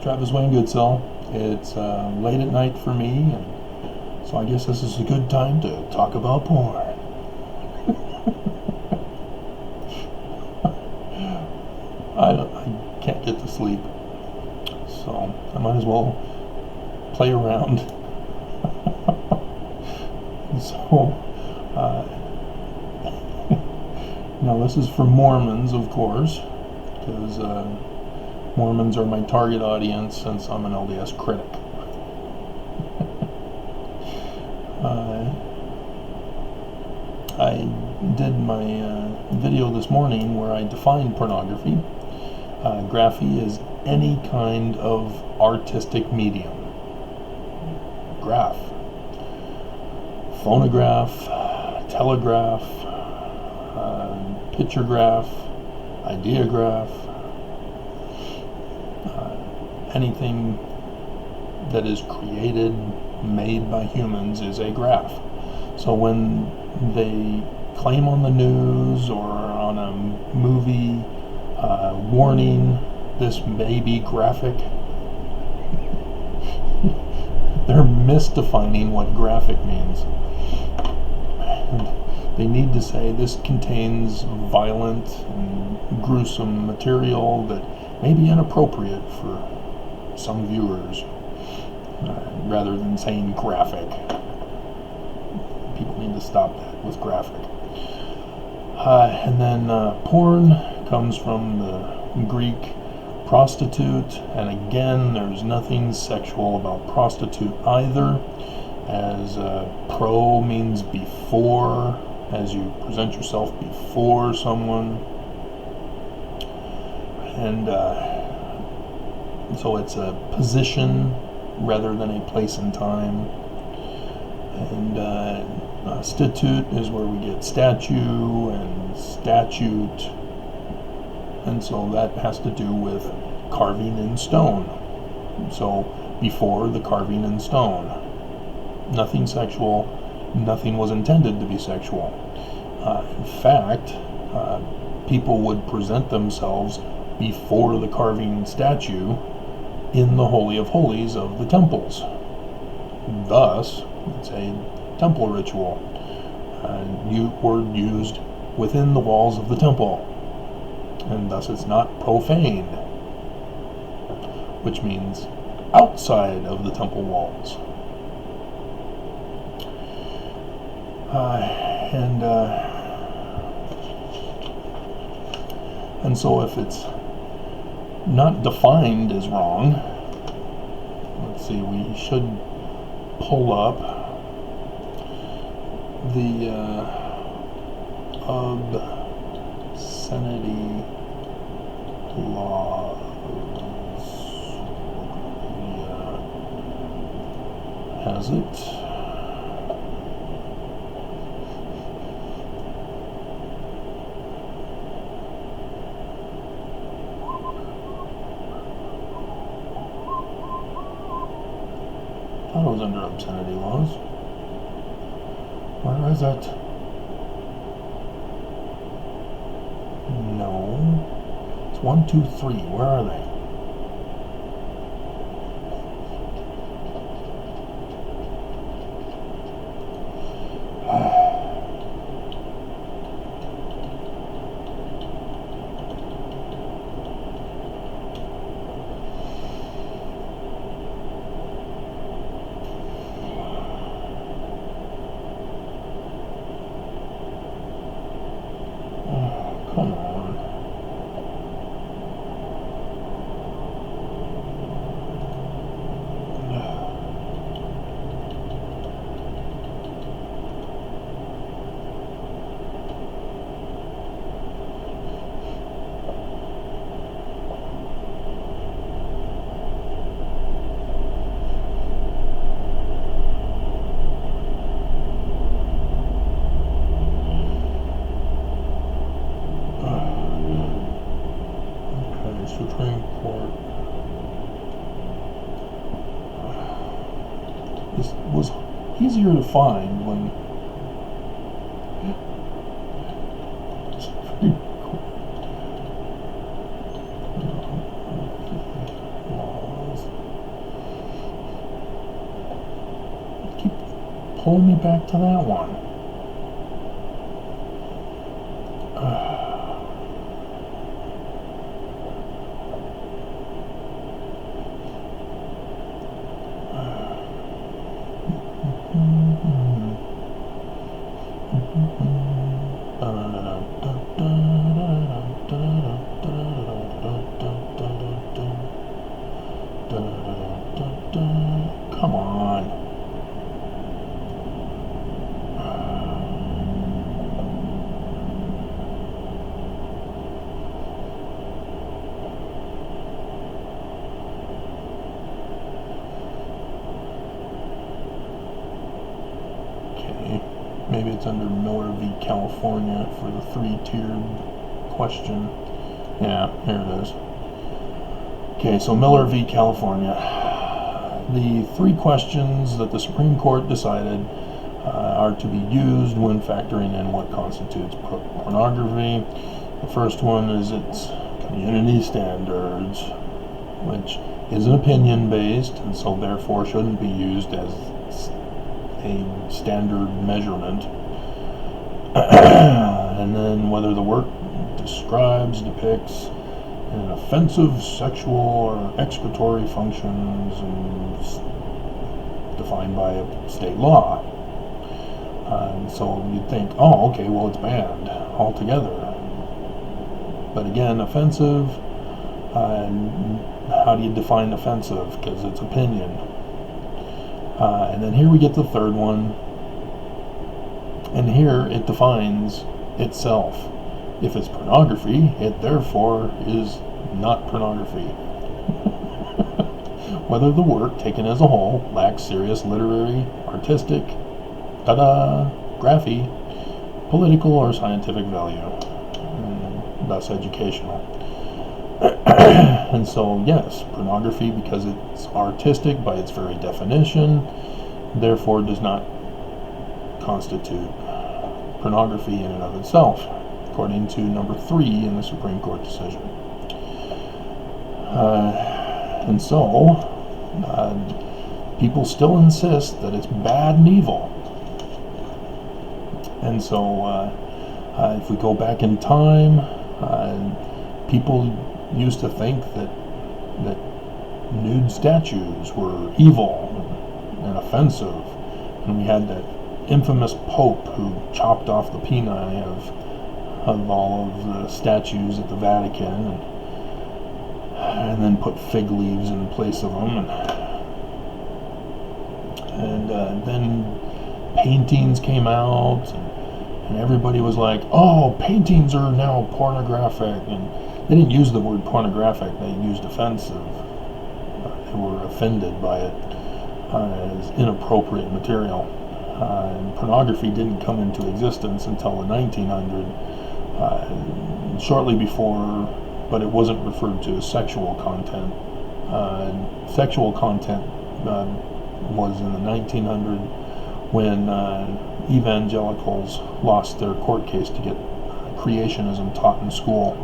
Travis Wayne Goodsell. It's late at night for me, and so I guess this is a good time to talk about porn. I can't get to sleep, so I might as well play around. So, now this is for Mormons, of course, because Mormons are my target audience since I'm an LDS critic. I did my video this morning where I defined pornography. Graphy is any kind of artistic medium. Graph. Phonograph, telegraph, pictograph, ideograph, anything that is created, made by humans is a graph. So when they claim on the news or on a movie, warning, this may be graphic, they're misdefining what graphic means. And they need to say this contains violent and gruesome material that may be inappropriate for some viewers, rather than saying graphic. People need to stop that with graphic. And then porn comes from the Greek prostitute, and again, there's nothing sexual about prostitute either, as pro means before, as you present yourself before someone, and so it's a position rather than a place and time. And statute is where we get statue and statute, and so that has to do with carving in stone. So before the carving in stone, nothing sexual, nothing was intended to be sexual. In fact, people would present themselves before the carving statue in the Holy of Holies of the temples. Thus, it's a temple ritual. Word used within the walls of the temple, and thus it's not profane, which means outside of the temple walls. And so if it's not defined as wrong, let's see, we should pull up the obscenity laws. Has it? I was under obscenity laws. Where is it? No. It's 1, 2, 3. Where are they? Come on. Supreme Court. This was easier to find when Supreme Court laws. pulling me back to that one. Come on. Okay, maybe it's under Miller v. California for the 3-tiered question. Yeah, here it is. Okay, so Miller v. California. The 3 questions that the Supreme Court decided are to be used when factoring in what constitutes pornography. The first one is its community standards, which is an opinion-based, and so therefore shouldn't be used as a standard measurement. And then whether the work describes, depicts an offensive sexual or excretory functions defined by a state law. And so you'd think, oh, okay, well, it's banned altogether. But again, offensive, how do you define offensive? Because it's opinion. And then here we get the third one. And here it defines itself. If it's pornography, it therefore is not pornography. Whether the work, taken as a whole, lacks serious literary, artistic, graphy, political, or scientific value, and thus educational. And so, yes, pornography, because it's artistic by its very definition, therefore does not constitute pornography in and of itself, according to number 3 in the Supreme Court decision. And so, people still insist that it's bad and evil. And so, if we go back in time, people used to think that nude statues were evil and offensive. And we had that infamous Pope who chopped off the peni of all of the statues at the Vatican and then put fig leaves in place of them. And then paintings came out, and everybody was like, oh, paintings are now pornographic. And they didn't use the word pornographic, they used offensive. They were offended by it as inappropriate material. And pornography didn't come into existence until the 1900s, shortly before, but it wasn't referred to as sexual content. Sexual content was in the 1900s when evangelicals lost their court case to get creationism taught in school.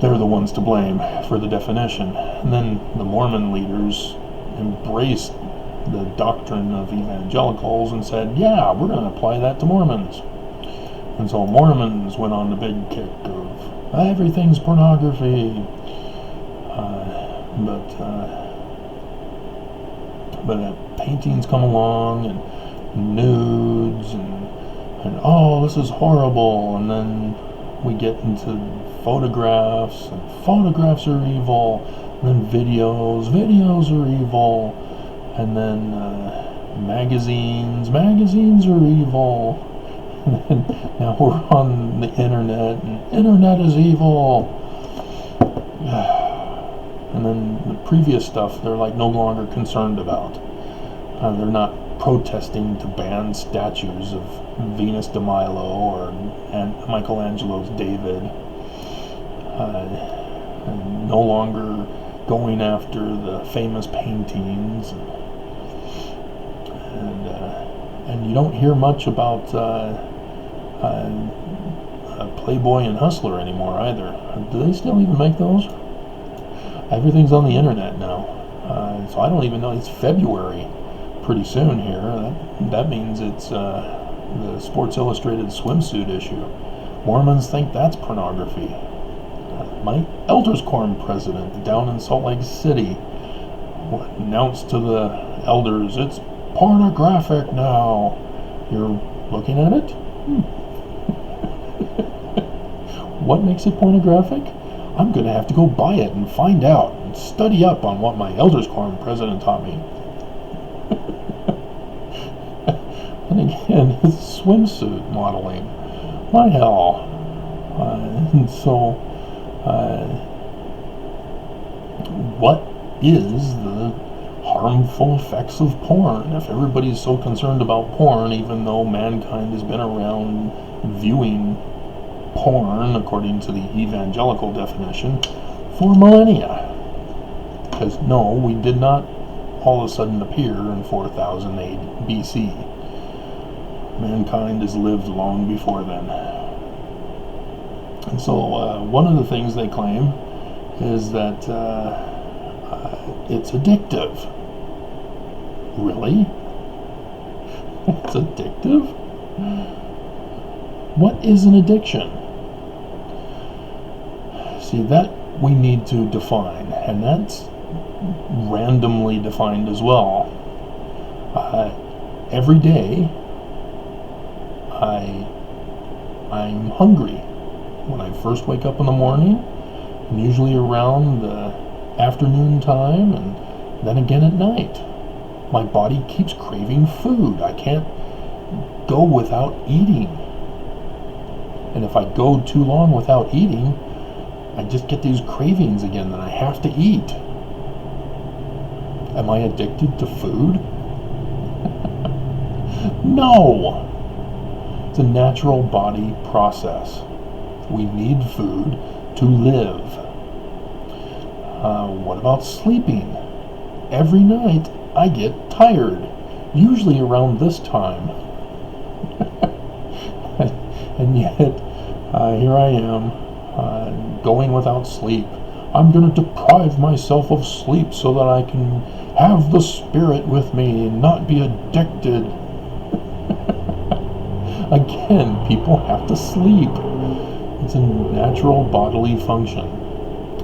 They're the ones to blame for the definition. And then the Mormon leaders embraced the doctrine of evangelicals and said, yeah, we're going to apply that to Mormons. And so Mormons went on the big kick of everything's pornography. But paintings come along and nudes and oh, this is horrible. And then we get into photographs, and photographs are evil. And then videos are evil. And then magazines are evil. And now we're on the internet, and internet is evil. And then the previous stuff they're like no longer concerned about. They're not protesting to ban statues of Venus de Milo or Michelangelo's David. And no longer going after the famous paintings. And you don't hear much about Playboy and Hustler anymore either. Do they still even make those? Everything's on the internet now. So I don't even know. It's February. pretty soon here. That means it's the Sports Illustrated swimsuit issue. Mormons think that's pornography. My elders quorum president down in Salt Lake City announced to the elders, it's pornographic now. You're looking at it? What makes it pornographic? I'm going to have to go buy it and find out and study up on what my elders quorum president taught me. And again, it's swimsuit modeling. My hell. And so, what is the harmful effects of porn? If everybody's so concerned about porn, even though mankind has been around viewing porn, according to the evangelical definition, for millennia. Because no, we did not all of a sudden appear in 4000 BC. Mankind has lived long before then. And so one of the things they claim is that it's addictive. Really? It's addictive? What is an addiction? See, that we need to define, and that's randomly defined as well. Every day, I'm hungry. When I first wake up in the morning, and usually around the afternoon time, and then again at night. My body keeps craving food. I can't go without eating. And if I go too long without eating, I just get these cravings again that I have to eat. Am I addicted to food? No! It's a natural body process. We need food to live. What about sleeping? Every night I get tired, usually around this time. And yet, here I am, going without sleep. I'm going to deprive myself of sleep so that I can have the Spirit with me and not be addicted. Again, people have to sleep. It's a natural bodily function.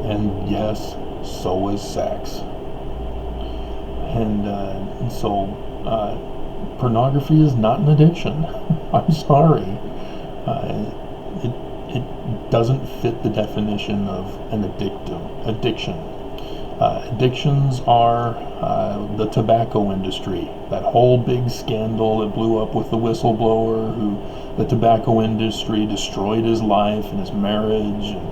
And yes, so is sex. And so pornography is not an addiction. I'm sorry. It doesn't fit the definition of an addiction. Addictions are the tobacco industry. That whole big scandal that blew up with the whistleblower who the tobacco industry destroyed his life and his marriage, and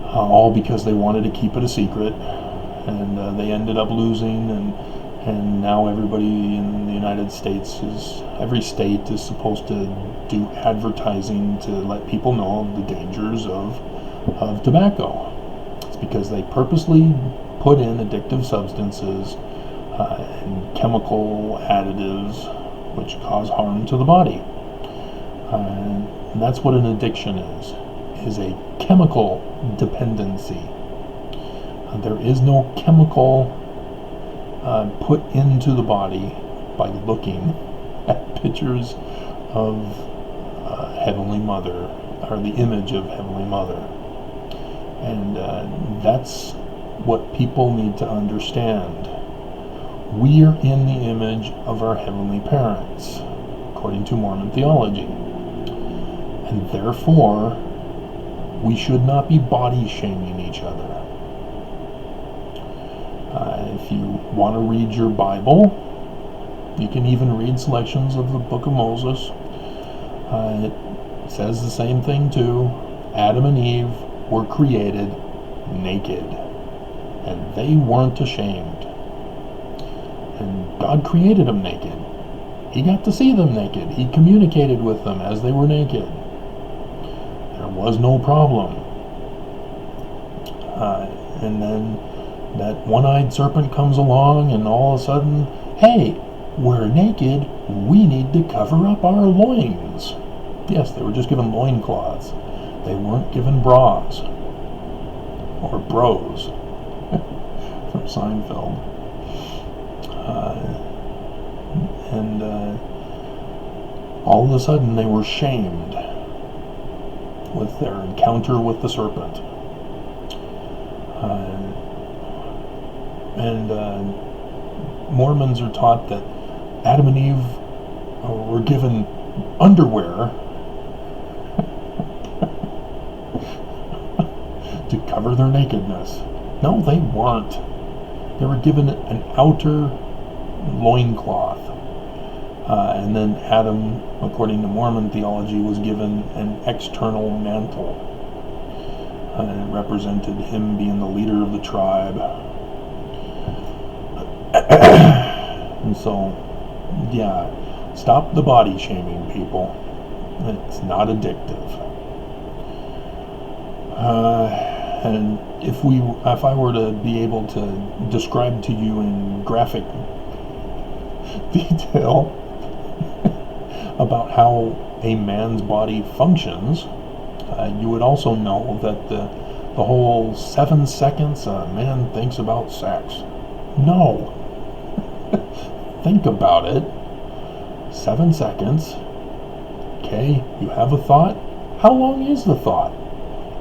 all because they wanted to keep it a secret. And they ended up losing, and now everybody in the United States every state is supposed to do advertising to let people know of the dangers of tobacco. It's because they purposely put in addictive substances and chemical additives which cause harm to the body. And that's what an addiction is a chemical dependency. There is no chemical put into the body by looking at pictures of Heavenly Mother, or the image of Heavenly Mother. And that's what people need to understand. We are in the image of our heavenly parents, according to Mormon theology. And therefore, we should not be body shaming each other. If you want to read your Bible, you can even read selections of the Book of Moses. It says the same thing too. Adam and Eve were created naked, and they weren't ashamed. And God created them naked. He got to see them naked. He communicated with them as they were naked. There was no problem. And then that one-eyed serpent comes along, and all of a sudden, hey, we're naked, we need to cover up our loins. Yes, they were just given loincloths. They weren't given bras. Or bros. From Seinfeld. And all of a sudden they were shamed with their encounter with the serpent. Mormons are taught that Adam and Eve were given underwear to cover their nakedness. No, they weren't. They were given an outer loincloth. And then Adam, according to Mormon theology, was given an external mantle. It represented him being the leader of the tribe. And so, yeah, stop the body shaming, people. It's not addictive. And if I were to be able to describe to you in graphic detail about how a man's body functions, you would also know that the whole 7 seconds a man thinks about sex. No. Think about it. 7 seconds. Okay, you have a thought. How long is the thought?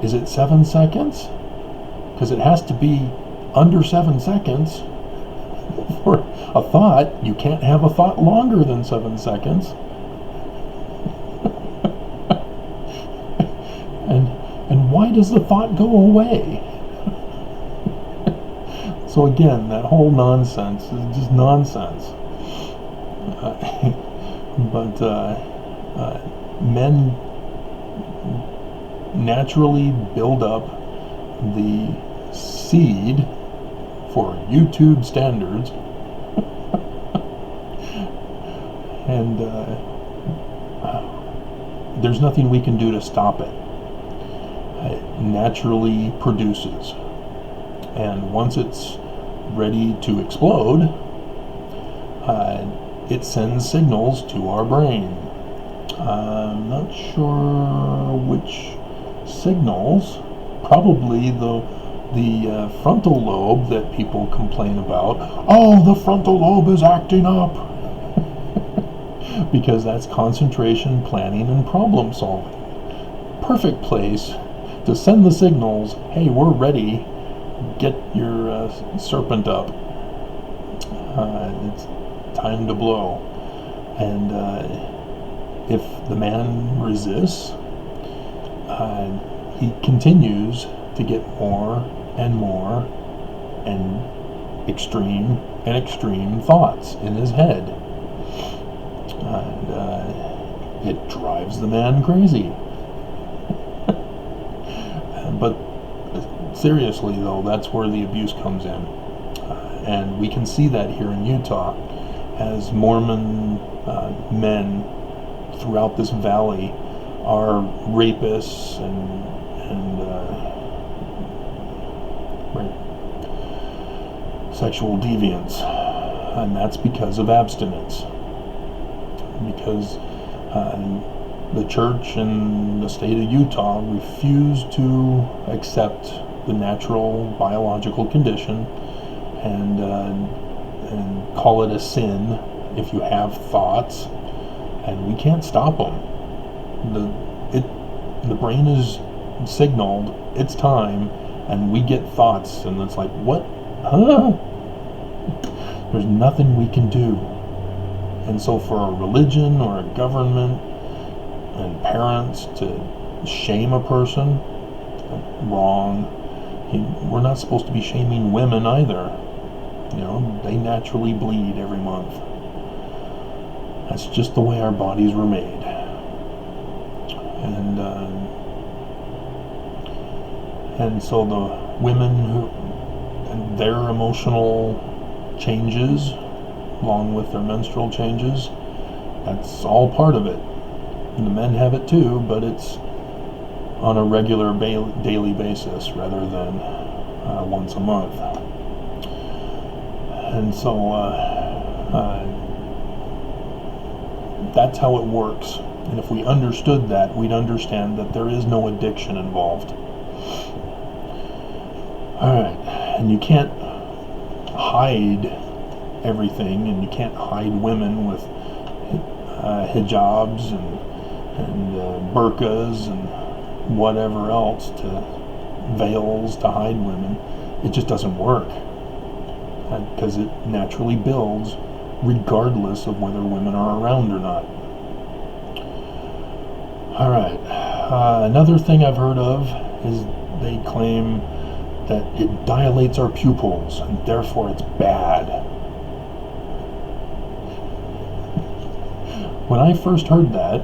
Is it 7 seconds? Because it has to be under 7 seconds for a thought. You can't have a thought longer than 7 seconds. And why does the thought go away? So again, that whole nonsense is just nonsense. But men naturally build up the seed for YouTube standards, and there's nothing we can do to stop it. It naturally produces, and once it's ready to explode, it sends signals to our brain. I'm not sure which signals. Probably the frontal lobe that people complain about. Oh, the frontal lobe is acting up. Because that's concentration, planning, and problem solving. Perfect place to send the signals. Hey, we're ready. Get your serpent up. It's time to blow. And if the man resists, he continues to get more and more and extreme thoughts in his head. And it drives the man crazy. But seriously, though, that's where the abuse comes in. And we can see that here in Utah as Mormon men throughout this valley are rapists and sexual deviants, and that's because of abstinence. Because the church and the state of Utah refuse to accept the natural biological condition and call it a sin if you have thoughts, and we can't stop them. The brain is signaled it's time, and we get thoughts, and it's like, what? Huh? There's nothing we can do. And so for a religion or a government and parents to shame a person, wrong. We're not supposed to be shaming women either. You know, they naturally bleed every month. That's just the way our bodies were made. And so the women and their emotional changes, along with their menstrual changes, that's all part of it. And the men have it too, but it's on a regular daily basis rather than once a month. And so that's how it works. And if we understood that, we'd understand that there is no addiction involved. Alright, and you can't hide everything, and you can't hide women with hijabs and burqas and whatever else, to veils to hide women. It just doesn't work, because it naturally builds regardless of whether women are around or not. Alright, another thing I've heard of is they claim that it dilates our pupils and therefore it's bad. When I first heard that,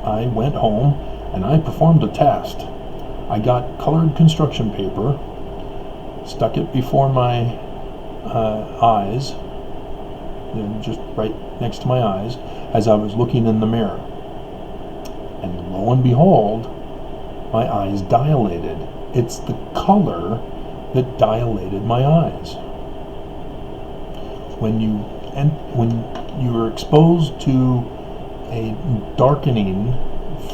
I went home and I performed a test. I got colored construction paper, stuck it before my eyes, just right next to my eyes, as I was looking in the mirror. And lo and behold, my eyes dilated. It's the color that dilated my eyes. When you're exposed to a darkening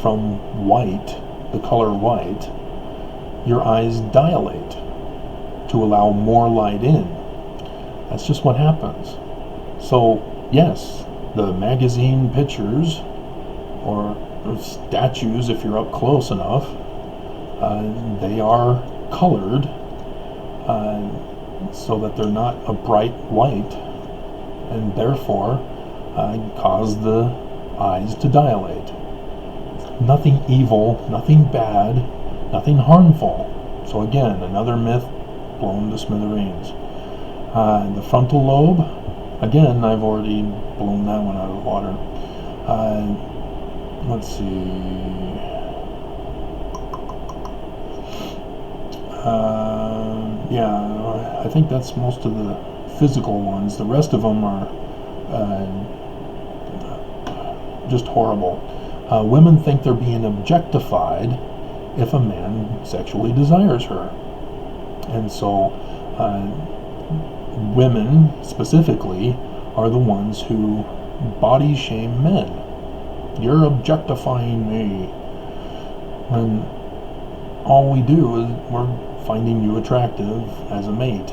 from white, the color white, your eyes dilate to allow more light in. That's just what happens. So yes, the magazine pictures or statues, if you're up close enough, they are colored so that they're not a bright white, and therefore cause the eyes to dilate. Nothing evil, nothing bad, nothing harmful. So again, another myth blown to smithereens. The frontal lobe, again, I've already blown that one out of the water. Let's see. Yeah, I think that's most of the physical ones. The rest of them are just horrible. Women think they're being objectified if a man sexually desires her. And so women specifically are the ones who body shame men. You're objectifying me. When all we do is we're finding you attractive as a mate.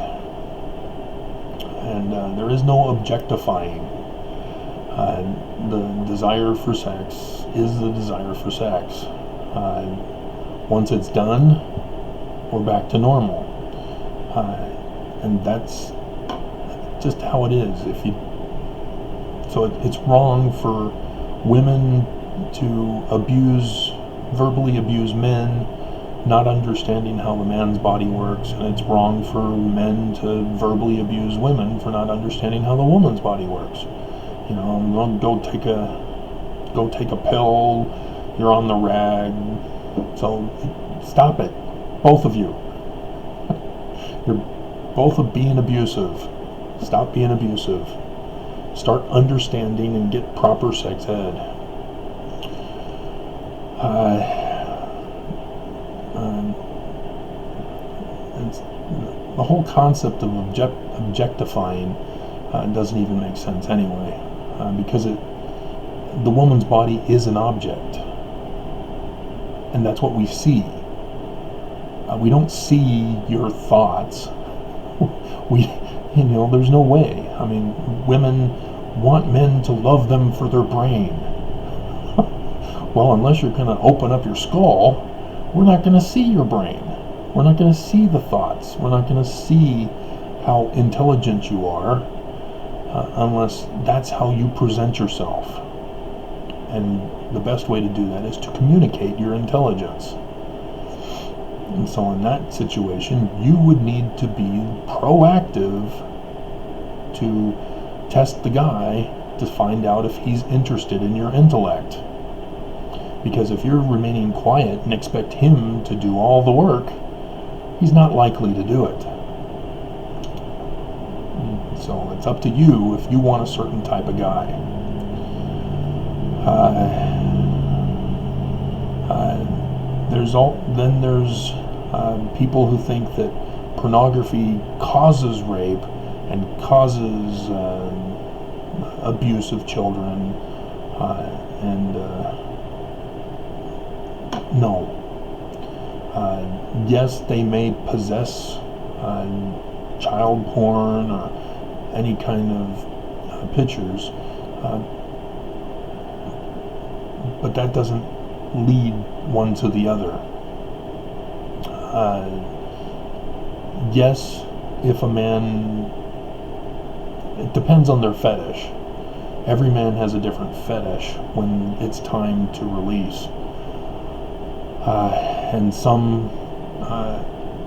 And there is no objectifying. The desire for sex is the desire for sex. Once it's done, we're back to normal. And that's just how it is. So it's wrong for women to verbally abuse men, not understanding how the man's body works, and it's wrong for men to verbally abuse women for not understanding how the woman's body works. You know, go take a pill, you're on the rag. So stop it, both of you. You're both being abusive. Stop being abusive. Start understanding and get proper sex ed. The whole concept of objectifying doesn't even make sense anyway, because the woman's body is an object, and that's what we see. We don't see your thoughts. There's no way. I mean, women want men to love them for their brain. Well, unless you're going to open up your skull, we're not going to see your brain. We're not going to see the thoughts. We're not going to see how intelligent you are unless that's how you present yourself. And the best way to do that is to communicate your intelligence. And so in that situation, you would need to be proactive to test the guy to find out if he's interested in your intellect. Because if you're remaining quiet and expect him to do all the work, he's not likely to do it. So it's up to you if you want a certain type of guy. There's people who think that pornography causes rape and causes abuse of children, no. Yes, they may possess child porn or any kind of pictures, but that doesn't lead one to the other. Yes, if a man, it depends on their fetish. Every man has a different fetish when it's time to release. And some,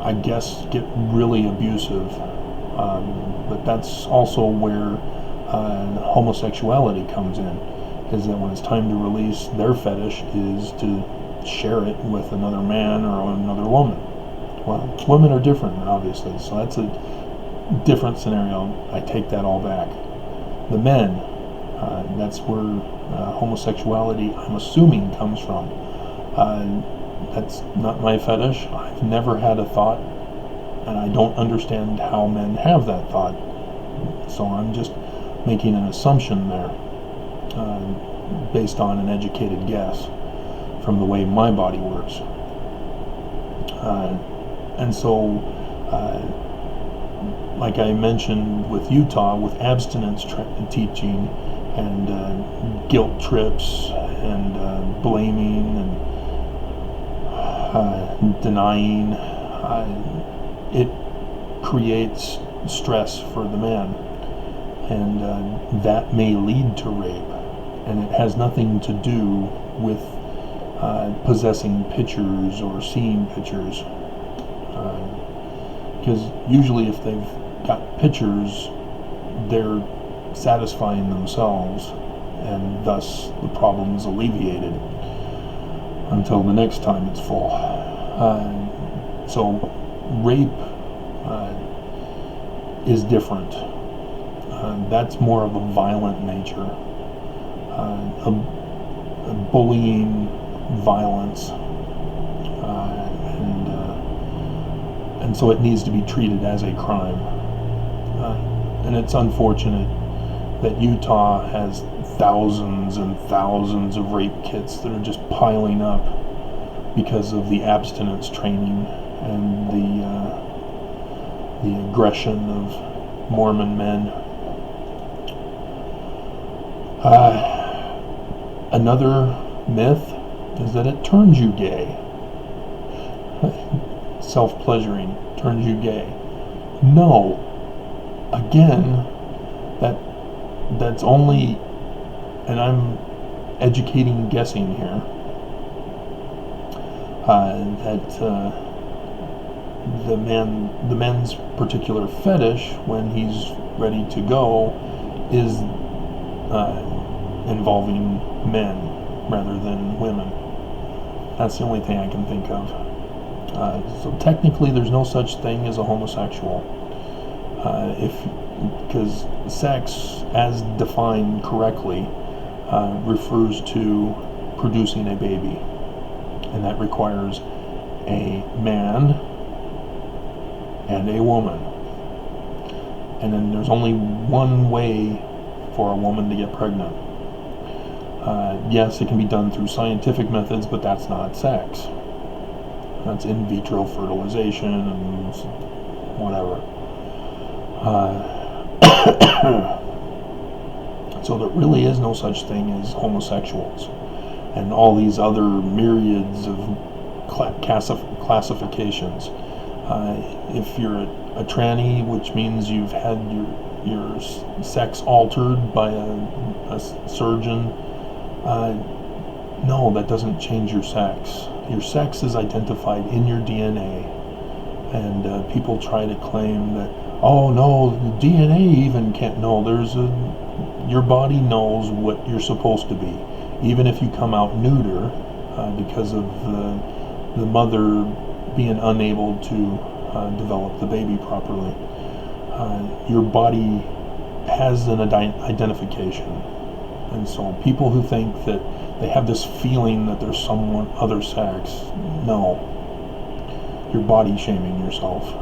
I guess, get really abusive. But that's also where homosexuality comes in, is that when it's time to release, their fetish is to share it with another man or another woman. Well, women are different, obviously, so that's a different scenario. I take that all back. The men, that's where homosexuality, I'm assuming, comes from. That's not my fetish. I've never had a thought, and I don't understand how men have that thought. So I'm just making an assumption there, based on an educated guess from the way my body works. And so, like I mentioned with Utah, with abstinence teaching and guilt trips and blaming and denying, it creates stress for the man, and that may lead to rape, and it has nothing to do with possessing pictures or seeing pictures, because usually if they've got pictures, they're satisfying themselves, and thus the problem is alleviated until the next time it's full. So rape is different. That's more of a violent nature, a bullying, violence, and so it needs to be treated as a crime. And it's unfortunate that Utah has thousands and thousands of rape kits that are just piling up because of the abstinence training and the aggression of Mormon men. Another myth is that it turns you gay. Self-pleasuring turns you gay. No. Again, that's only, and I'm educating guessing here, that the man's particular fetish when he's ready to go is involving men rather than women. That's the only thing I can think of. So technically there's no such thing as a homosexual, because sex, as defined correctly, refers to producing a baby, and that requires a man and a woman. And then there's only one way for a woman to get pregnant. Yes, it can be done through scientific methods, but that's not sex. That's in vitro fertilization and whatever. So there really is no such thing as homosexuals, and all these other myriads of classifications. If you're a tranny, which means you've had your sex altered by a surgeon, no, that doesn't change your sex. Your sex is identified in your DNA, and people try to claim that, oh no, the DNA even can't. No, your body knows what you're supposed to be, even if you come out neuter because of the mother being unable to develop the baby properly. Your body has an identification, and so people who think that they have this feeling that there's someone other sex, no, you're body shaming yourself.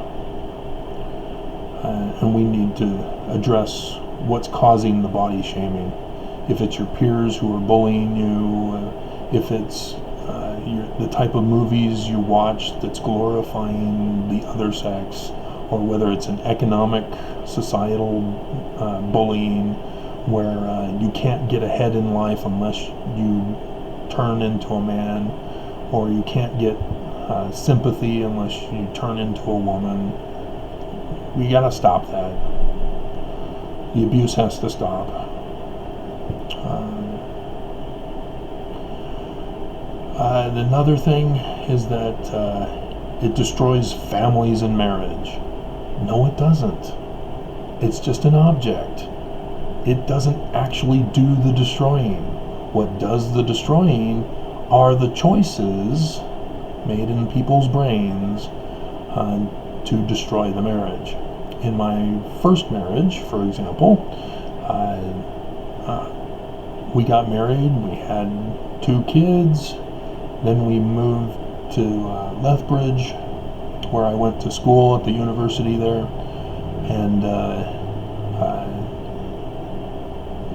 And we need to address what's causing the body shaming. If it's your peers who are bullying you, if it's the type of movies you watch that's glorifying the other sex, or whether it's an economic, societal bullying where you can't get ahead in life unless you turn into a man, or you can't get sympathy unless you turn into a woman. We gotta stop that. The abuse has to stop. Another thing is that it destroys families and marriage. No, it doesn't. It's just an object. It doesn't actually do the destroying. What does the destroying are the choices made in people's brains to destroy the marriage. In my first marriage, for example, we got married, we had 2 kids, then we moved to Lethbridge, where I went to school at the university there, and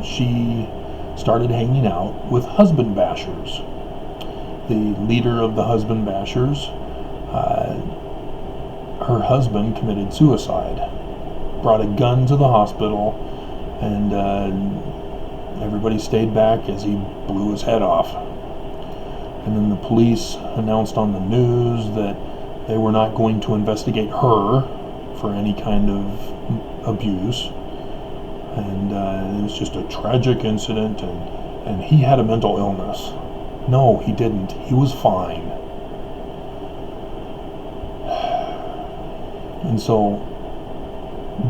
she started hanging out with husband bashers. The leader of the husband bashers, her husband committed suicide, brought a gun to the hospital, and everybody stayed back as he blew his head off. And then the police announced on the news that they were not going to investigate her for any kind of abuse. And it was just a tragic incident, and he had a mental illness. No, he didn't. He was fine. And so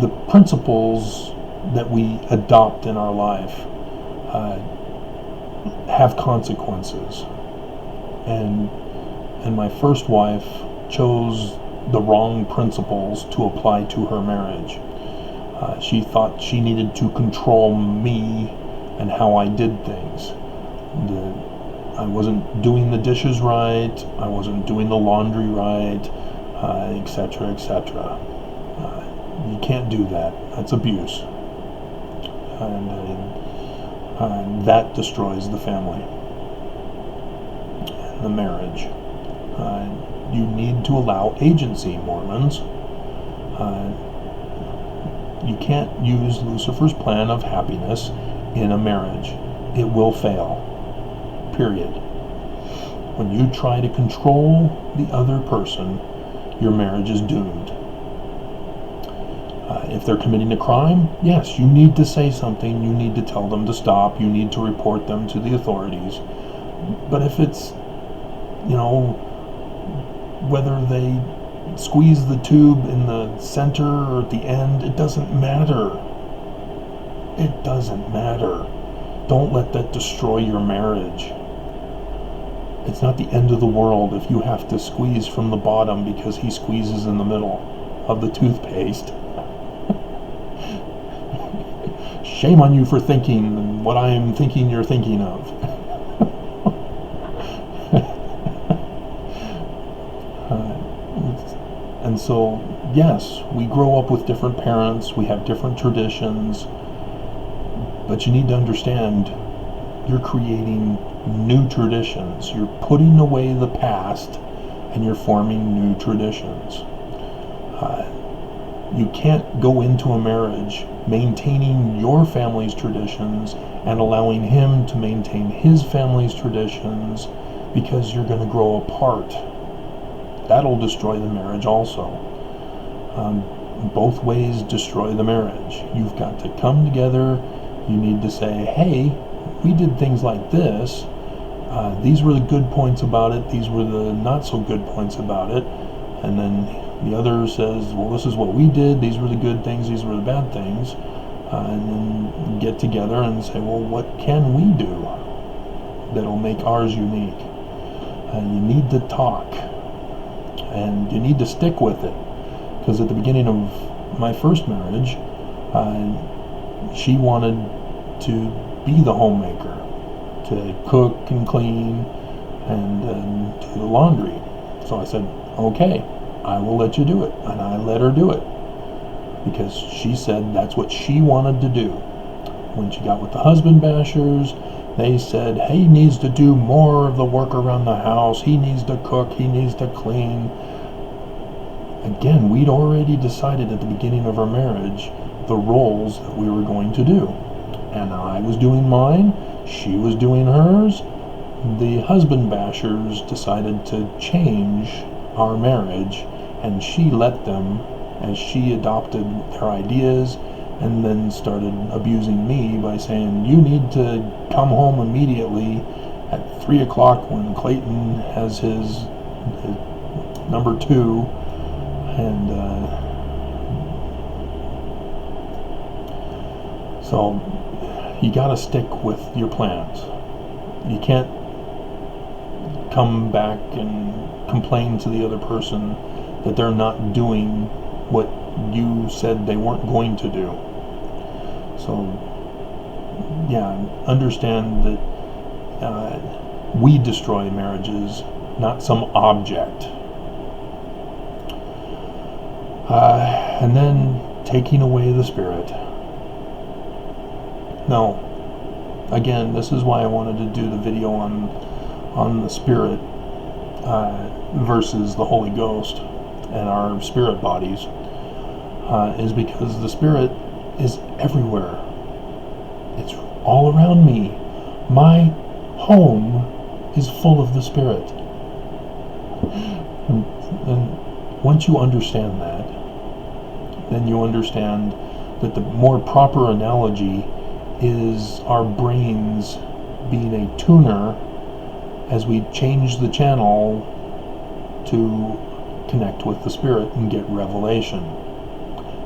the principles that we adopt in our life have consequences. And my first wife chose the wrong principles to apply to her marriage. She thought she needed to control me and how I did things. I wasn't doing the dishes right, I wasn't doing the laundry right, etc., etc. You can't do that. That's abuse. And that destroys the family and the marriage. You need to allow agency, Mormons. You can't use Lucifer's plan of happiness in a marriage. It will fail. Period. When you try to control the other person, your marriage is doomed. If they're committing a crime, yes, you need to say something. You need to tell them to stop. You need to report them to the authorities. But if it's, whether they squeeze the tube in the center or at the end, it doesn't matter. It doesn't matter. Don't let that destroy your marriage. It's not the end of the world if you have to squeeze from the bottom because he squeezes in the middle of the toothpaste. Shame on you for thinking what I am thinking you're thinking of. And so, yes, we grow up with different parents, we have different traditions, but you need to understand you're creating new traditions. You're putting away the past and you're forming new traditions. You can't go into a marriage maintaining your family's traditions and allowing him to maintain his family's traditions, because you're going to grow apart. That'll destroy the marriage also. Both ways destroy the marriage. You've got to come together. You need to say, hey, we did things like this. These were the good points about it. These were the not so good points about it. And then the other says, well, this is what we did. These were the good things. These were the bad things. And then get together and say, well, what can we do that'll make ours unique? You need to talk. And you need to stick with it. Because at the beginning of my first marriage, she wanted to be the homemaker, to cook and clean and do the laundry. So I said, okay, I will let you do it. And I let her do it. Because she said that's what she wanted to do. When she got with the husband bashers, they said, hey, he needs to do more of the work around the house. He needs to cook. He needs to clean. Again, we'd already decided at the beginning of our marriage the roles that we were going to do. And I was doing mine. She was doing hers. the husband bashers decided to change our marriage, and she let them, as she adopted their ideas and then started abusing me by saying, you need to come home immediately at 3 o'clock when Clayton has his number 2, and so you got to stick with your plans. You can't come back and complain to the other person that they're not doing what you said they weren't going to do. So yeah, understand that we destroy marriages, not some object. And then taking away the spirit. Now, again, this is why I wanted to do the video on the spirit versus the Holy Ghost and our spirit bodies, is because the spirit is everywhere. It's all around me. My home is full of the spirit. And once you understand that, then you understand that the more proper analogy is our brains being a tuner as we change the channel to connect with the spirit and get revelation.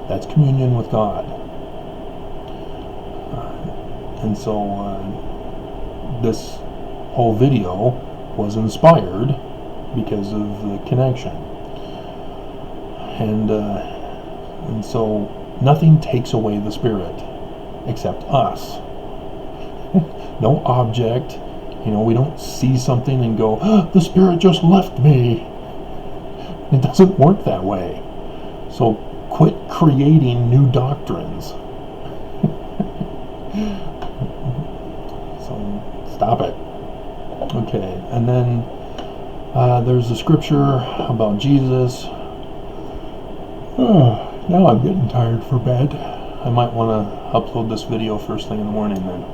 That's communion with God. And so this whole video was inspired because of the connection. And so nothing takes away the spirit except us. No object. We don't see something and go, oh, the spirit just left me. It doesn't work that way. So quit creating new doctrines. So stop it. Okay, and then there's a scripture about Jesus. Now I'm getting tired for bed. I might want to upload this video first thing in the morning then.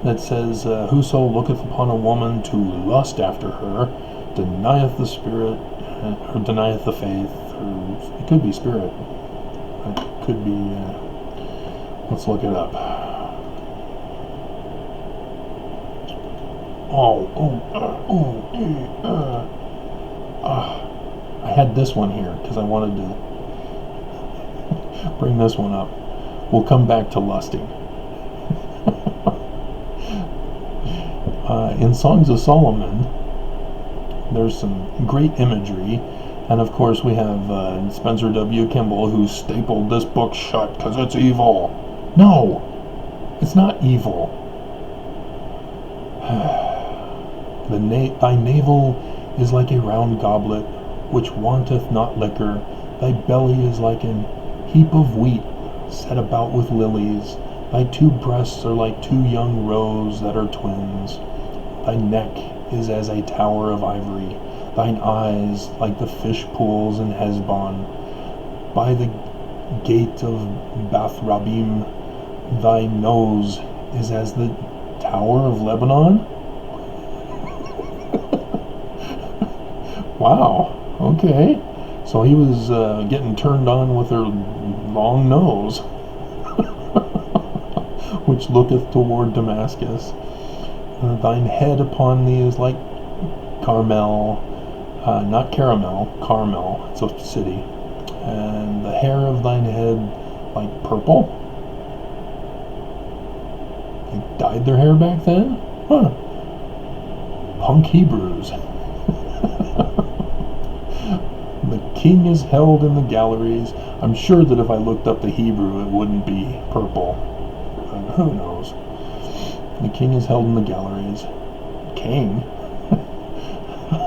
That says, whoso looketh upon a woman to lust after her denieth the spirit, or denieth the faith, or it could be spirit. It could be, let's look it up. I had this one here because I wanted to bring this one up. We'll come back to lusting. In Songs of Solomon, there's some great imagery, and of course we have Spencer W. Kimball, who stapled this book shut because it's evil. No, it's not evil. Thy navel is like a round goblet, which wanteth not liquor. Thy belly is like an heap of wheat set about with lilies. Thy 2 breasts are like 2 young roes that are twins. Thy neck is as a tower of ivory. Thine eyes like the fish pools in Hesbon. By the gate of Bath-Rabim, thy nose is as the tower of Lebanon. Wow, okay. So he was getting turned on with her long nose, which looketh toward Damascus. Thine head upon thee is like Carmel, not caramel, Carmel, it's a city. And the hair of thine head like purple. They dyed their hair back then? Huh. Punk Hebrews. The king is held in the galleries. I'm sure that if I looked up the Hebrew, it wouldn't be purple. But who knows? The king is held in the galleries. King?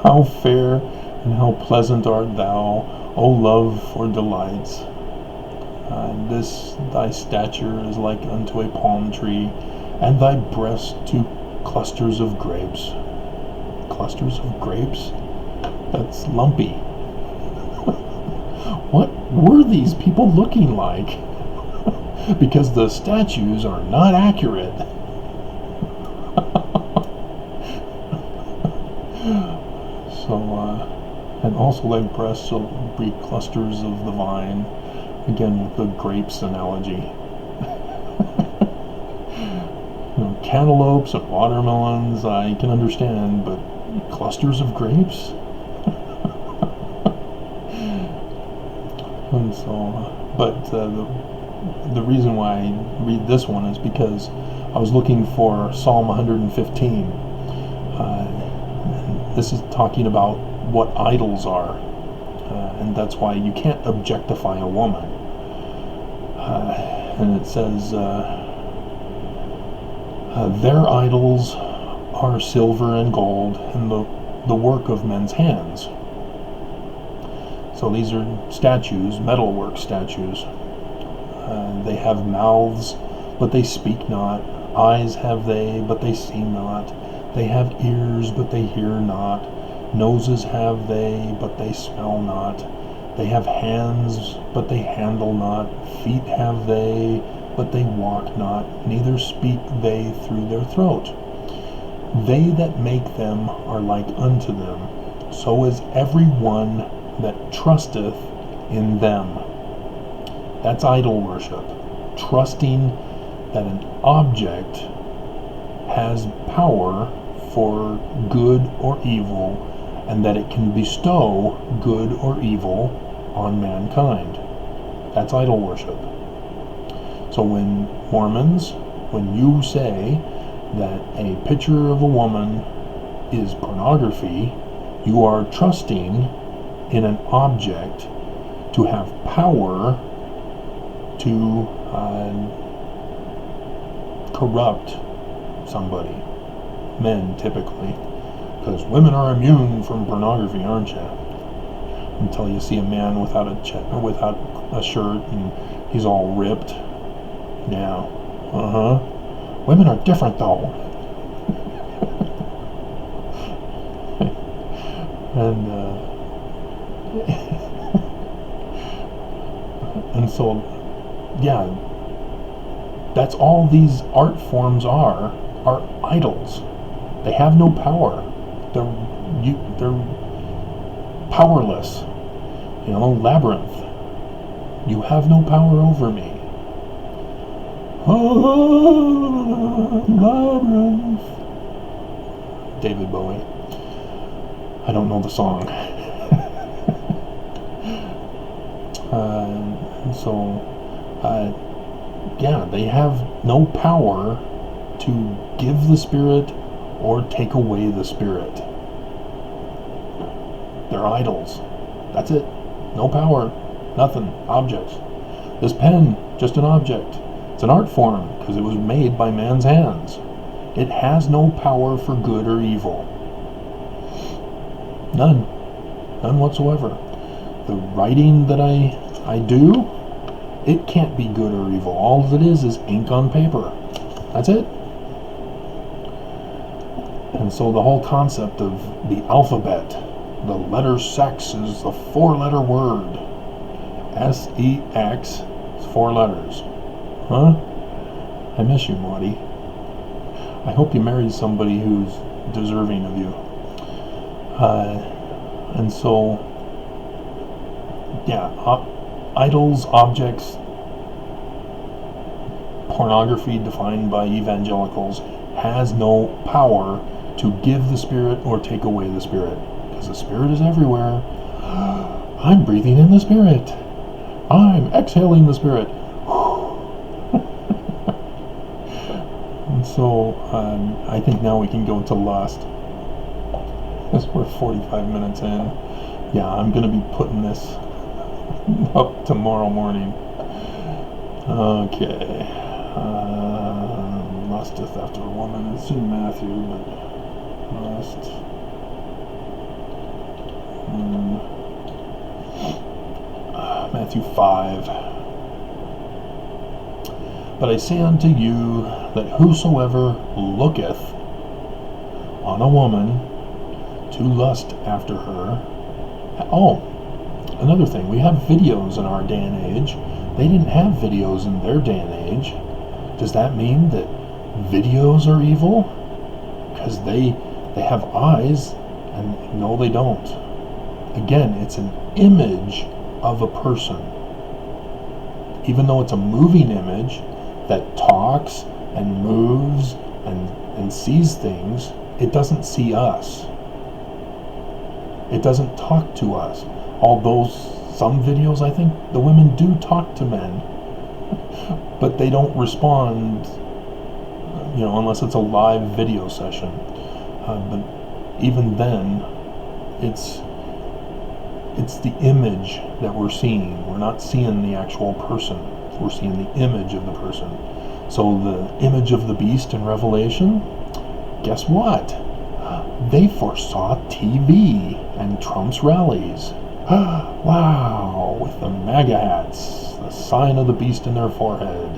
How fair and how pleasant art thou, O love for delights. This thy stature is like unto a palm tree, and thy breast to clusters of grapes. Clusters of grapes? That's lumpy. What were these people looking like? Because the statues are not accurate. So, and also leg press, so breed clusters of the vine. Again, with the grapes analogy. Cantaloupes and watermelons, I can understand, but clusters of grapes? And so, but the reason why I read this one is because I was looking for Psalm 115. This is talking about what idols are, and that's why you can't objectify a woman. And it says, their idols are silver and gold and the work of men's hands. So these are statues, metalwork statues. They have mouths, but they speak not. Eyes have they, but they see not. They have ears, but they hear not. Noses have they, but they smell not. They have hands, but they handle not. Feet have they, but they walk not. Neither speak they through their throat. They that make them are like unto them. So is every one that trusteth in them. That's idol worship. Trusting that an object has power for good or evil, and that it can bestow good or evil on mankind. That's idol worship. So when Mormons, when you say that a picture of a woman is pornography, you are trusting in an object to have power to corrupt somebody. Men, typically. Because women are immune from pornography, aren't you? Until you see a man without without a shirt and he's all ripped. Yeah. Women are different, though. And so, yeah, that's all these art forms are idols. They have no power. They're powerless. Labyrinth. You have no power over me. Labyrinth. David Bowie. I don't know the song. Yeah, they have no power to give the Spirit or take away the Spirit. They're idols. That's it. No power. Nothing. Objects. This pen, just an object. It's an art form because it was made by man's hands. It has no power for good or evil. None. None whatsoever. The writing that I do, it can't be good or evil. All it is ink on paper. That's it. And so the whole concept of the alphabet, the letter sex is the 4-letter word. S-E-X, 4 letters. Huh? I miss you, Maudie. I hope you married somebody who's deserving of you. And so, yeah, idols, objects, pornography defined by evangelicals has no power to give the Spirit or take away the Spirit, because the Spirit is everywhere. I'm breathing in the Spirit. I'm exhaling the Spirit. And so I think now we can go to lust. As we're 45 minutes in. Yeah, I'm going to be putting this up tomorrow morning. Okay. Lusteth after a woman. It's in Matthew, but lust. Matthew 5. But I say unto you that whosoever looketh on a woman to lust after her. Oh, another thing, we have videos in our day and age. They didn't have videos in their day and age. Does that mean that videos are evil? Because they have eyes And no, they don't. Again, it's an image of a person. Even though it's a moving image that talks and moves and sees things, it doesn't see us. It doesn't talk to us. Although some videos, I think, the women do talk to men, but they don't respond, unless it's a live video session. But even then, it's the image that we're seeing. We're not seeing the actual person. We're seeing the image of the person. So the image of the beast in Revelation, guess what? They foresaw TV and Trump's rallies. Wow, with the MAGA hats, the sign of the beast in their forehead.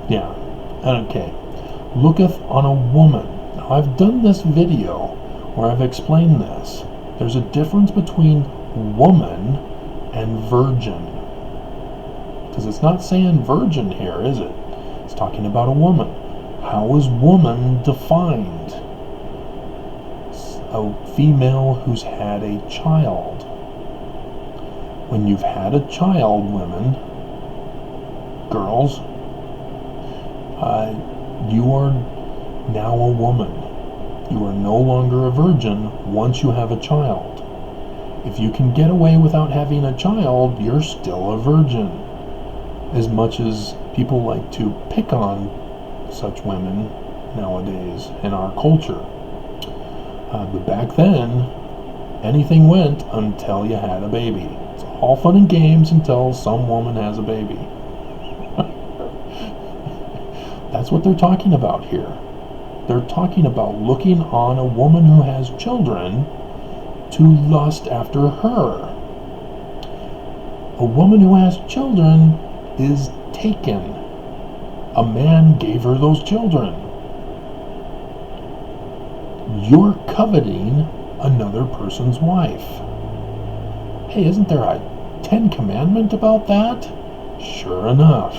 Yeah. Okay. Looketh on a woman. Now, I've done this video where I've explained this. There's a difference between woman and virgin. Because it's not saying virgin here, is it? It's talking about a woman. How is woman defined? A female who's had a child. When you've had a child, women, girls, you are now a woman. You are no longer a virgin once you have a child. If you can get away without having a child, you're still a virgin. As much as people like to pick on such women nowadays in our culture. But back then, anything went until you had a baby. It's all fun and games until some woman has a baby. That's what they're talking about here. They're talking about looking on a woman who has children to lust after her. A woman who has children is taken. A man gave her those children. You're coveting another person's wife. Hey, isn't there a 10 commandment about that? Sure enough.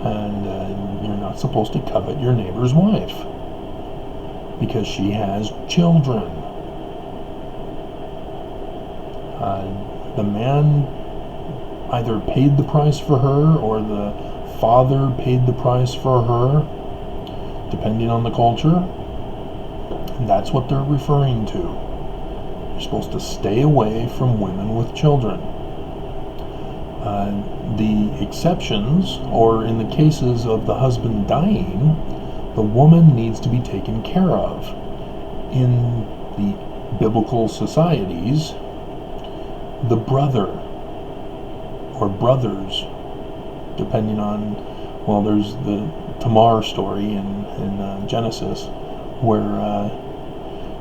And you're not supposed to covet your neighbor's wife because she has children. The man either paid the price for her or the father paid the price for her, depending on the culture. And that's what they're referring to. You're supposed to stay away from women with children. The exceptions, or in the cases of the husband dying, the woman needs to be taken care of. In the biblical societies, the brother or brothers, depending on, well, there's the Tamar story in Genesis, where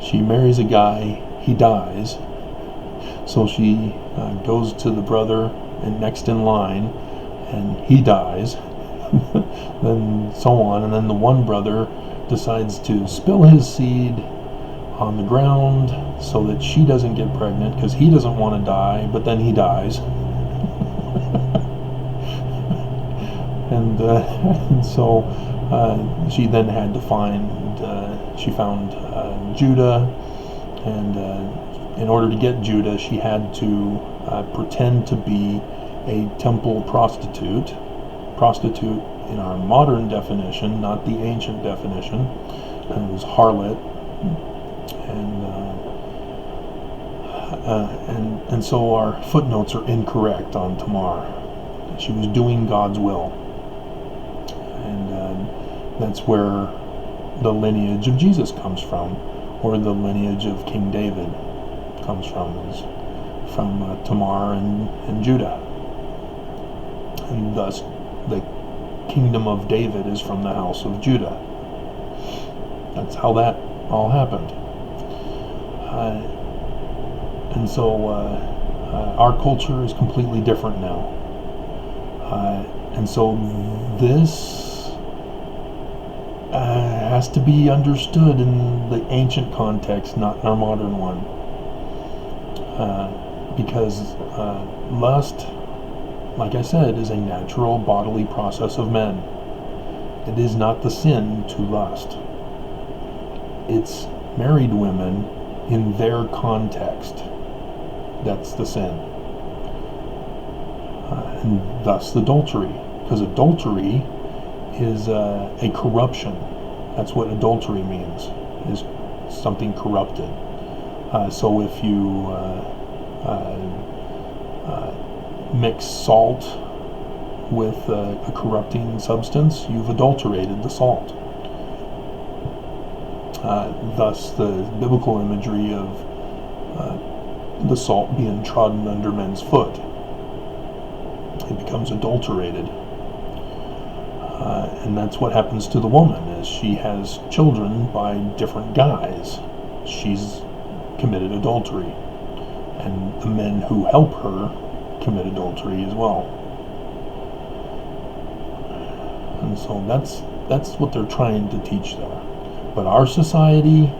she marries a guy, he dies, so she goes to the brother and next in line, and he dies, then so on, and then the one brother decides to spill his seed on the ground so that she doesn't get pregnant because he doesn't want to die, but then he dies. And so she then had to she found Judah, and in order to get Judah, she had to pretend to be a temple prostitute in our modern definition, not the ancient definition, and it was harlot, and so our footnotes are incorrect on Tamar. She was doing God's will, and that's where the lineage of Jesus comes from, or the lineage of King David comes from, is from Tamar and Judah, and thus the kingdom of David is from the house of Judah. That's how that all happened. And so our culture is completely different now. And so this has to be understood in the ancient context, not in our modern one. Because lust, like I said, is a natural bodily process of men. It is not the sin to lust. It's married women in their context. That's the sin. And thus adultery. Because adultery is a corruption. That's what adultery means, is something corrupted. So if you mix salt with a corrupting substance, you've adulterated the salt. Thus the biblical imagery of the salt being trodden under men's foot. It becomes adulterated. And that's what happens to the woman, is she has children by different guys. She's committed adultery. And the men who help her commit adultery as well. And so that's what they're trying to teach there. But our society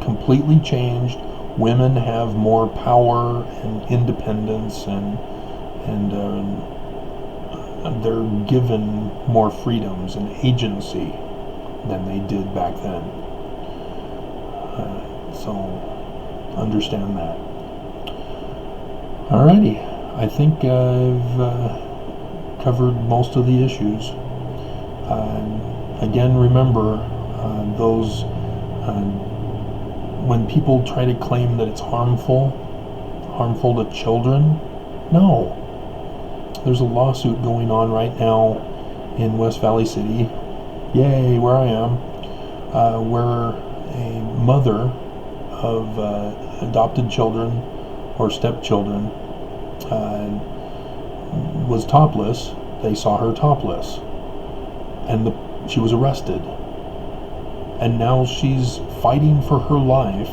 completely changed. Women have more power and independence, and they're given more freedoms and agency than they did back then. So understand that. Alrighty, I think I've covered most of the issues. Again, remember those when people try to claim that it's harmful to children. No. There's a lawsuit going on right now in West Valley City, yay, where I am, where a mother of adopted children or stepchildren was topless. They saw her topless, and she was arrested. And now she's fighting for her life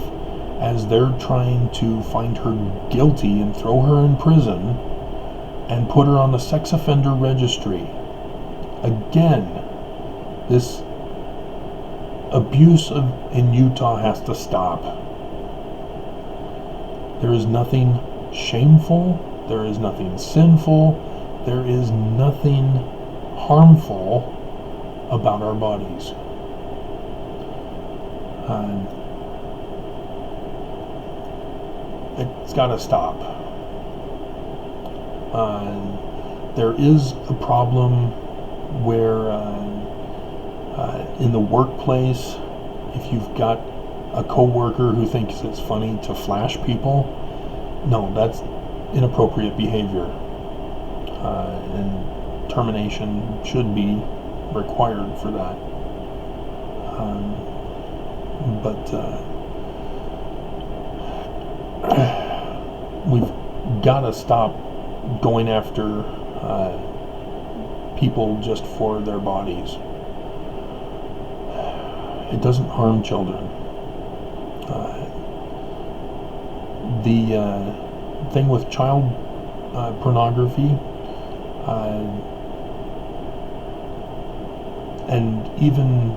as they're trying to find her guilty and throw her in prison and put her on the sex offender registry. Again, this abuse in Utah has to stop. There is nothing shameful, there is nothing sinful, there is nothing harmful about our bodies. It's got to stop. There is a problem where in the workplace, if you've got a coworker who thinks it's funny to flash people, no, that's inappropriate behavior, and termination should be required for that. But we've got to stop going after people just for their bodies. It doesn't harm children. The thing with child pornography, and even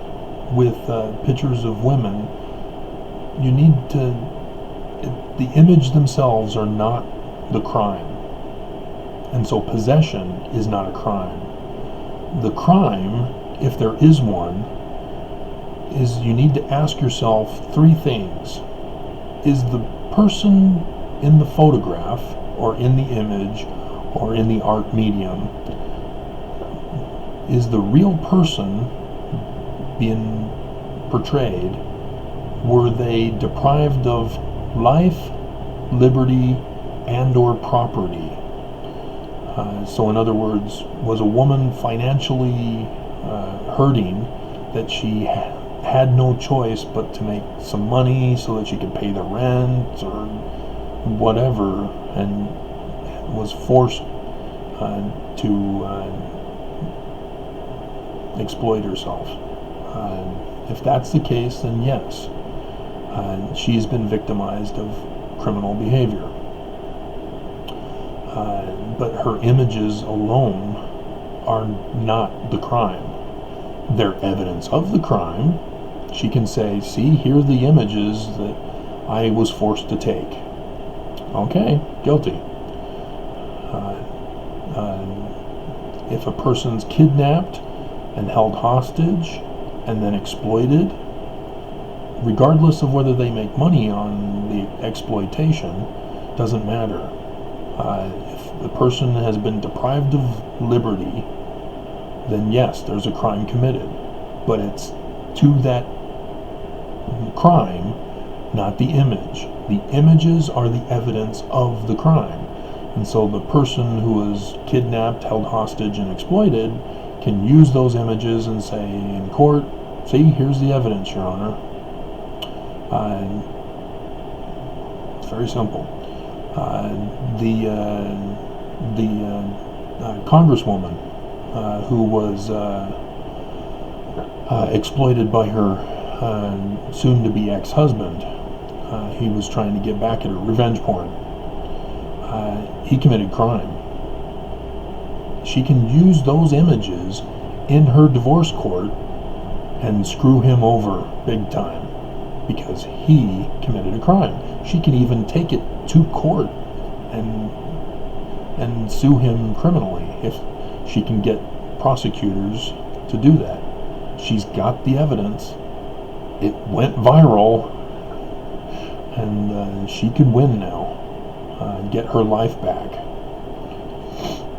with pictures of women, you need to, the image themselves are not the crime. And so possession is not a crime. The crime, if there is one, is you need to ask yourself three things. Is the person in the photograph or in the image or in the art medium, is the real person being portrayed, were they deprived of life, liberty, and or property? So in other words, was a woman financially hurting that she had no choice but to make some money so that she could pay the rent or whatever, and was forced to exploit herself? If that's the case, then yes, she's been victimized of criminal behavior. But her images alone are not the crime. They're evidence of the crime. She can say, see, here are the images that I was forced to take. Okay, guilty. If a person's kidnapped and held hostage and then exploited, regardless of whether they make money on the exploitation, doesn't matter. If the person has been deprived of liberty, then yes, there's a crime committed. But it's to that crime, not the image. The images are the evidence of the crime. And so the person who was kidnapped, held hostage, and exploited can use those images and say in court, see, here's the evidence, Your Honor. It's very simple. The congresswoman who was exploited by her soon-to-be ex-husband, he was trying to get back at her, revenge porn. He committed crime. She can use those images in her divorce court and screw him over big time because he committed a crime. She can even take it to court and sue him criminally if she can get prosecutors to do that. She's got the evidence. It went viral, and she could win now, get her life back,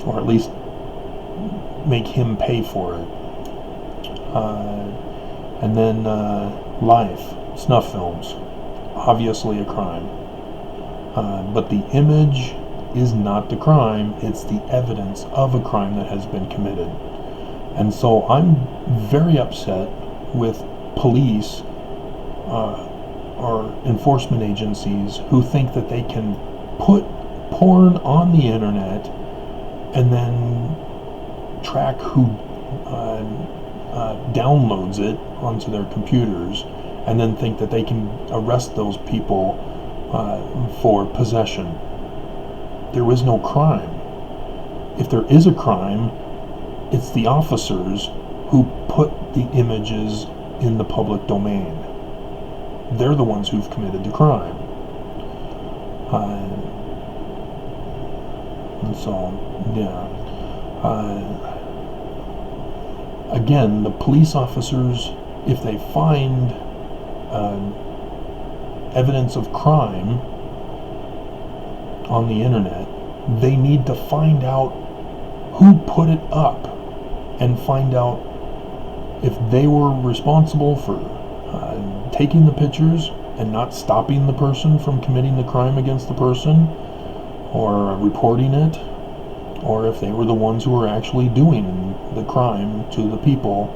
or at least make him pay for it. And then life, snuff films, obviously a crime. But the image is not the crime, it's the evidence of a crime that has been committed. And so I'm very upset with police or enforcement agencies who think that they can put porn on the internet and then track who downloads it onto their computers, and then think that they can arrest those people for possession. There is no crime. If there is a crime, it's the officers who put the images in the public domain. They're the ones who've committed the crime. And so, yeah. Again, the police officers, if they find evidence of crime on the internet, they need to find out who put it up and find out if they were responsible for taking the pictures and not stopping the person from committing the crime against the person or reporting it, or if they were the ones who were actually doing the crime to the people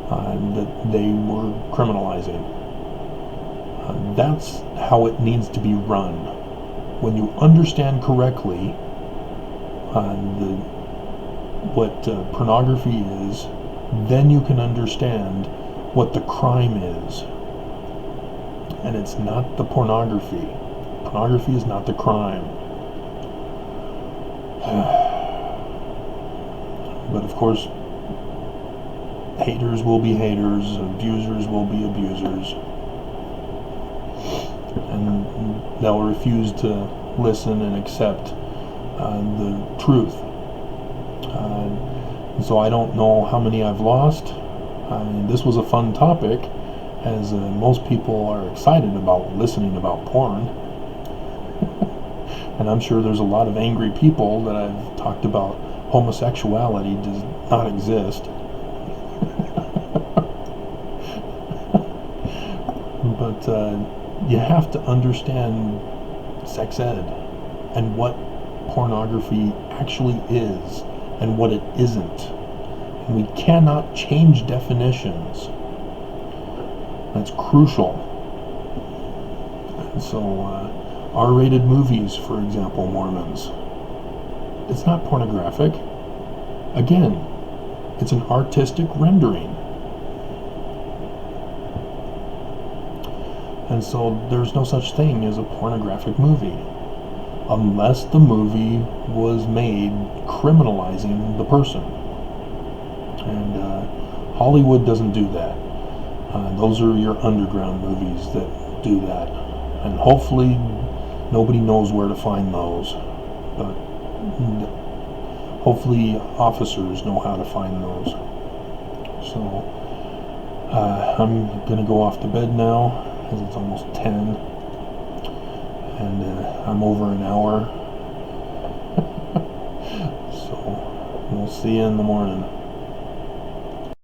that they were criminalizing. That's how it needs to be run. When you understand correctly what pornography is, then you can understand what the crime is. And it's not the pornography. Pornography is not the crime. But of course, haters will be haters, abusers will be abusers. And they'll refuse to listen and accept the truth. And so I don't know how many I've lost. This was a fun topic, as most people are excited about listening about porn. And I'm sure there's a lot of angry people that I've talked about homosexuality does not exist. But you have to understand sex ed and what pornography actually is and what it isn't. And we cannot change definitions. That's crucial. And so R-rated movies, for example, Mormons, it's not pornographic. Again, it's an artistic rendering. And so there's no such thing as a pornographic movie unless the movie was made criminalizing the person. And Hollywood doesn't do that. Those are your underground movies that do that. And hopefully nobody knows where to find those. But hopefully officers know how to find those. So I'm gonna go off to bed now because it's almost 10, and I'm over an hour. So we'll see you in the morning.